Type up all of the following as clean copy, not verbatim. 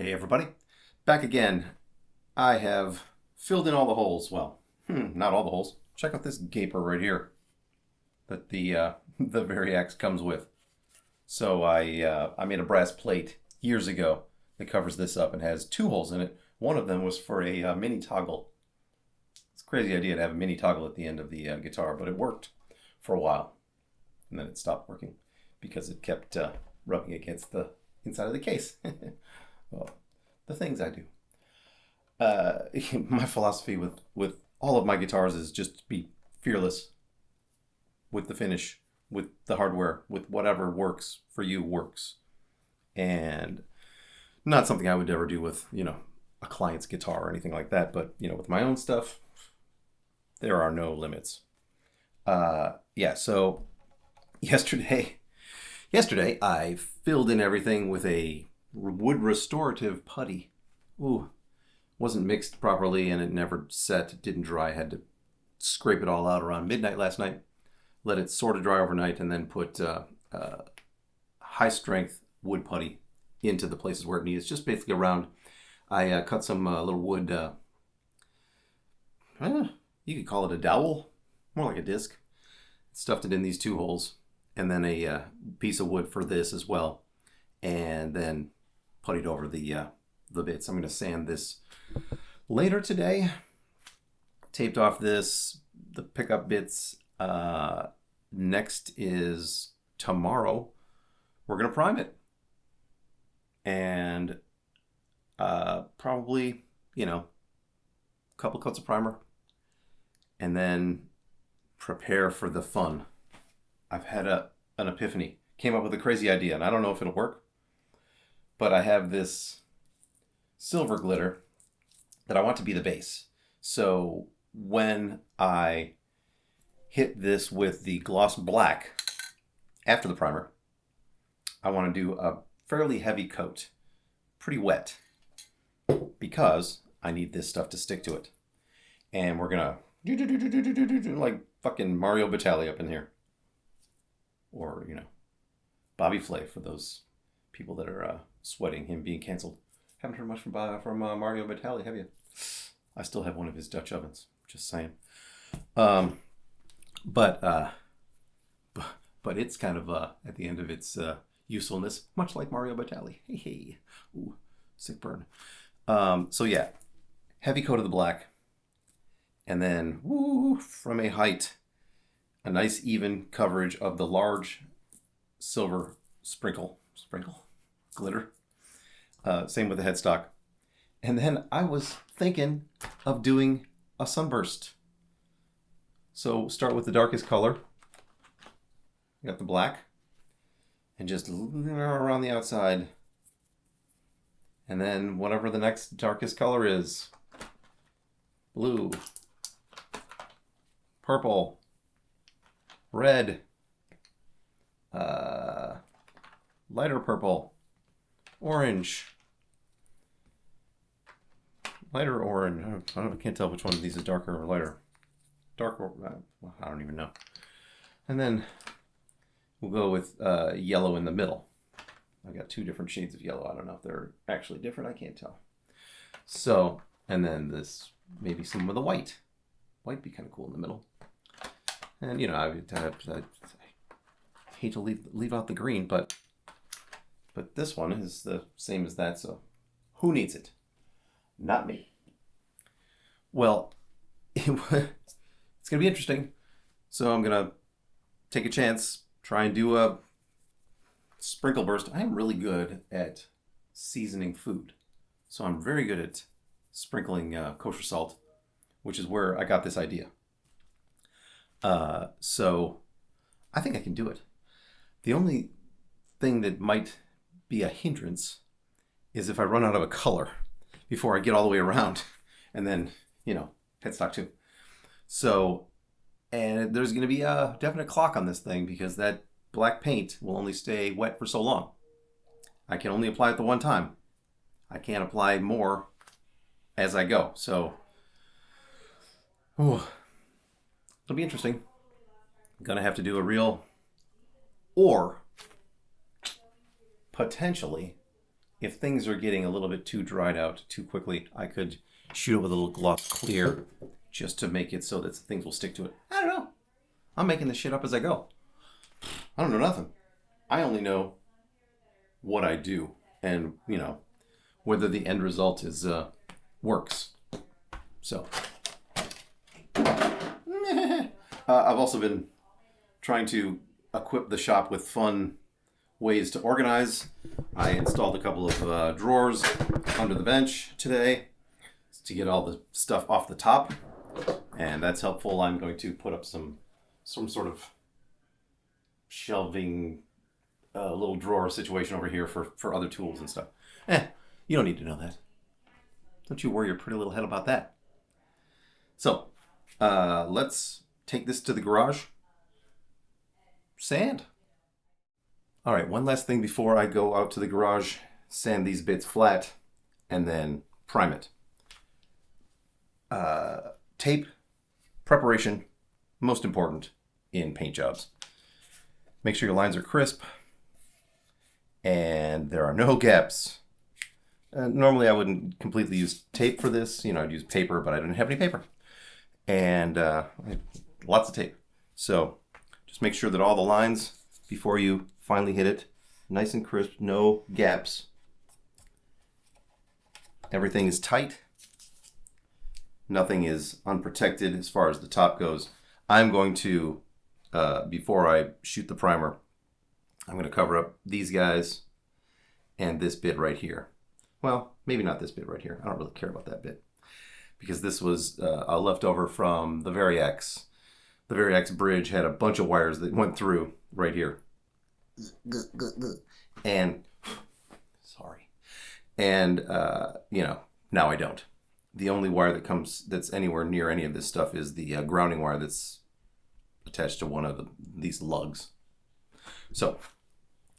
Hey everybody, back again. I have filled in all the holes. Well, not all the holes. Check out this gaper right here that the the Variax comes with. So I made a brass plate years ago that covers this up and has two holes in it. One of them was for a mini toggle. It's a crazy idea to have a mini toggle at the end of the guitar, but it worked for a while, and then it stopped working because it kept rubbing against the inside of the case. Well, the things I do. My philosophy with all of my guitars is just to be fearless with the finish, with the hardware, with whatever works for you works. And not something I would ever do with, a client's guitar or anything like that. But, with my own stuff, there are no limits. So yesterday I filled in everything with a wood restorative putty. Ooh, wasn't mixed properly and it never set. It didn't dry. I had to scrape it all out around midnight last night. Let it sort of dry overnight and then put high strength wood putty into the places where it needs. Just basically around. I cut some little wood. You could call it a dowel, more like a disc. Stuffed it in these two holes, and then a piece of wood for this as well, and then puttied over the bits. I'm going to sand this later today. Taped off the pickup bits. Next is tomorrow. We're going to prime it. And probably, a couple coats of primer. And then prepare for the fun. I've had an epiphany. Came up with a crazy idea, and I don't know if it'll work. But I have this silver glitter that I want to be the base. So when I hit this with the gloss black after the primer, I want to do a fairly heavy coat, pretty wet, because I need this stuff to stick to it. And we're gonna like fucking Mario Batali up in here, or Bobby Flay for those people that are sweating him being canceled. Haven't heard much from Mario Batali, have you? I still have one of his Dutch ovens. Just saying. But it's kind of at the end of its usefulness, much like Mario Batali. Hey, ooh, sick burn. So yeah, heavy coat of the black, and then from a height, a nice even coverage of the large silver sprinkle glitter. Same with the headstock. And then I was thinking of doing a sunburst. So start with the darkest color. You got the black. And just around the outside. And then whatever the next darkest color is. Blue. Purple. Red. Lighter purple. Orange. Lighter orange. I can't tell which one of these is darker or lighter. Darker, I don't even know. And then we'll go with yellow in the middle. I've got two different shades of yellow. I don't know if they're actually different. I can't tell. So, and then this, maybe some of the white. White would be kind of cool in the middle. And, I hate to leave out the green, but this one is the same as that, so who needs it? Not me. Well, it's going to be interesting. So I'm going to take a chance, try and do a sprinkle burst. I'm really good at seasoning food. So I'm very good at sprinkling kosher salt, which is where I got this idea. So I think I can do it. The only thing that might be a hindrance is if I run out of a color before I get all the way around, and then, headstock too. So, and there's going to be a definite clock on this thing because that black paint will only stay wet for so long. I can only apply it the one time. I can't apply more as I go. So, it'll be interesting. I'm going to have to do a reel, or potentially if things are getting a little bit too dried out too quickly, I could shoot it with a little gloss clear just to make it so that things will stick to it. I don't know. I'm making this shit up as I go. I don't know nothing. I only know what I do and, whether the end result is works. So, I've also been trying to equip the shop with fun ways to organize. I installed a couple of drawers under the bench today to get all the stuff off the top, and that's helpful. I'm going to put up some sort of shelving little drawer situation over here for other tools and stuff. You don't need to know that. Don't you worry your pretty little head about that. So, let's take this to the garage. Sand. All right, one last thing before I go out to the garage. Sand these bits flat and then prime it. Tape preparation, most important in paint jobs. Make sure your lines are crisp and there are no gaps. Normally I wouldn't completely use tape for this. I'd use paper, but I didn't have any paper. And I had lots of tape. So just make sure that all the lines, before you finally hit it, nice and crisp, no gaps. Everything is tight. Nothing is unprotected as far as the top goes. I'm going to, before I shoot the primer, I'm going to cover up these guys and this bit right here. Well, maybe not this bit right here. I don't really care about that bit because this was a leftover from the Variax. The Variax bridge had a bunch of wires that went through right here. And, sorry. And, now I don't. The only wire that's anywhere near any of this stuff is the grounding wire that's attached to one of these lugs. So,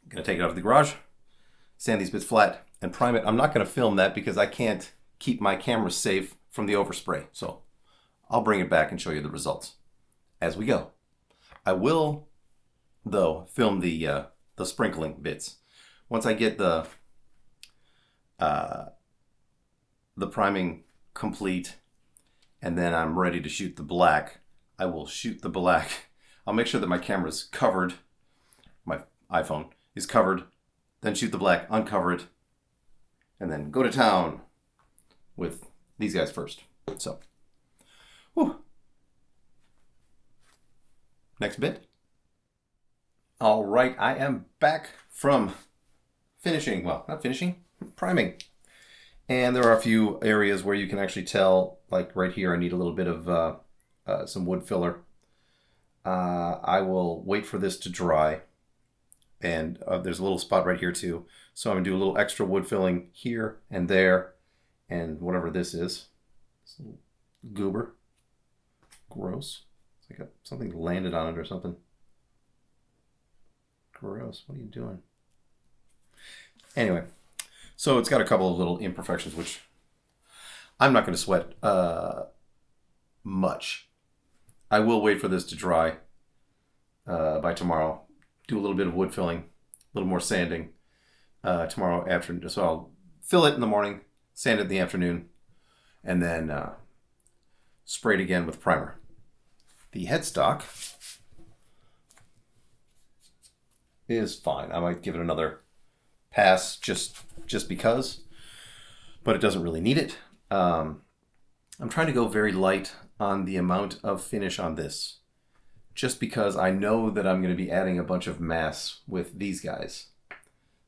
I'm going to take it out of the garage, sand these bits flat, and prime it. I'm not going to film that because I can't keep my camera safe from the overspray. So, I'll bring it back and show you the results as we go. I will, though, film the sprinkling bits. Once I get the priming complete and then I'm ready to shoot the black, I will shoot the black. I'll make sure that my camera's covered, my iPhone is covered, then shoot the black, uncover it, and then go to town with these guys first. So, whew. Next bit. All right, I am back from finishing. Well, not finishing, priming. And there are a few areas where you can actually tell, like right here, I need a little bit of some wood filler. I will wait for this to dry. And there's a little spot right here too. So I'm going to do a little extra wood filling here and there. And whatever this is. This little goober. Gross. It's like something landed on it or something. Gross. What are you doing? Anyway. So it's got a couple of little imperfections, which I'm not going to sweat much. I will wait for this to dry by tomorrow. Do a little bit of wood filling, a little more sanding tomorrow afternoon. So I'll fill it in the morning, sand it in the afternoon, and then spray it again with primer. The headstock is fine. I might give it another pass just because, but it doesn't really need it. I'm trying to go very light on the amount of finish on this, just because I know that I'm going to be adding a bunch of mass with these guys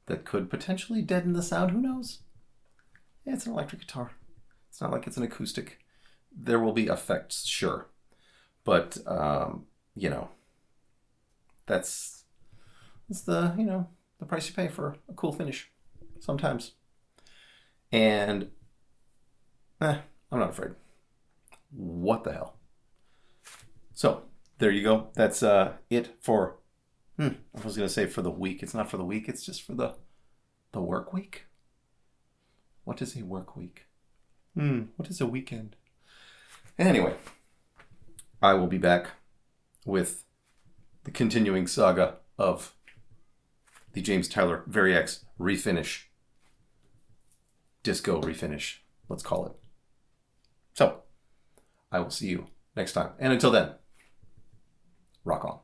that could potentially deaden the sound. Who knows? Yeah, it's an electric guitar. It's not like it's an acoustic. There will be effects, sure, but that's the the price you pay for a cool finish sometimes. And I'm not afraid. What the hell? So there you go. That's it for I was gonna say for the week. It's not for the week, it's just for the work week. What is a work week? What is a weekend? Anyway, I will be back with the continuing saga of the James Tyler Variax refinish disco refinish, let's call it. So I will see you next time. And until then, rock on.